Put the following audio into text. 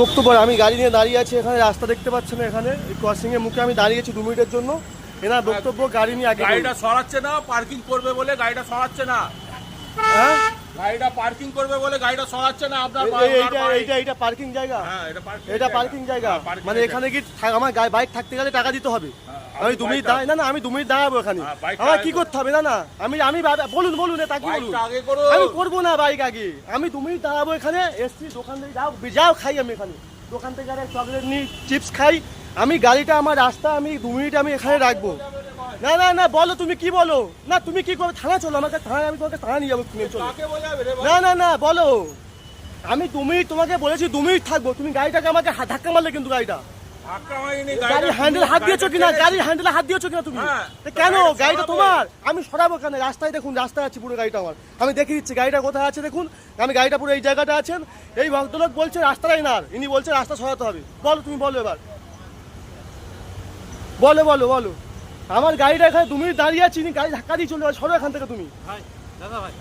বক্তব্য আমি গাড়ি নিয়ে দাঁড়িয়ে আছি এখানে, রাস্তা দেখতে পাচ্ছেন না, এখানে ক্রসিং এর মুখে আমি দাঁড়িয়েছি 2 মিনিটের জন্য। এনার বক্তব্য গাড়ি নিয়ে আগে গাড়িটা সরাচ্ছে না, পার্কিং করবে বলে গাড়িটা সরাচ্ছে না। হ্যাঁ, গাড়িটা পার্কিং করবে বলে গাড়িটা সরাচ্ছে না। আপনার এইটা পার্কিং জায়গা? হ্যাঁ, এটা পার্কিং জায়গা। মানে এখানে কি আমার বাইক থাকতে গেলে টাকা দিতে হবে? আমি 2 মিনিট দাঁড়াই না, আমি 2 মিনিট দাঁড়াবো এখানে। আমার কি করতে হবে? না আমি বলুন তা কি বলুন? আমি করবো না বাইক আগে, আমি 2 মিনিট দাঁড়াবো এখানে। এসছি দোকান থেকে যাও খাই, আমি এখানে দোকান থেকে চকলেট নিই, চিপস খাই। আমি গাড়িটা আমার রাস্তা, আমি 2 মিনিট আমি এখানে রাখবো। না বলো, তুমি কি বলো? না তুমি কি করো? থানা চলো, আমাকে থানায়, আমি তোমাকে থানা নিয়ে যাবো। না বলো, আমি 2 মিনিট তোমাকে বলেছি 2 মিনিট থাকবো, তুমি গাড়িটাকে আমাকে ধাক্কা মারলে কিন্তু গাড়িটা গাড়ির হ্যান্ডেল হাত দিয়েছো কিনা? গাড়ির হ্যান্ডেলে হাত দিয়েছো কিনা তুমি? কেন? গাড়িটা তোমার, আমি সরাবো কেন? রাস্তায় দেখুন, রাস্তায় আছে পুরো গাড়িটা আমার, আমি দেখিয়ে দিচ্ছি গাড়িটা কোথায় আছে দেখুন। আমি গাড়িটা পুরো এই জায়গাটা আছেন। এই ভদ্রলোক বলছে রাস্তাটাই না, ইনি বলছে রাস্তা সরাতে হবে। বলো, তুমি বলো এবার, বলো। আমার গাড়িটা এখানে 2 মিনিট দাঁড়িয়ে আছি, গাড়ি ধাক্কা দিয়ে চলে যাবে, সরো এখান থেকে তুমি। দাদা ভাই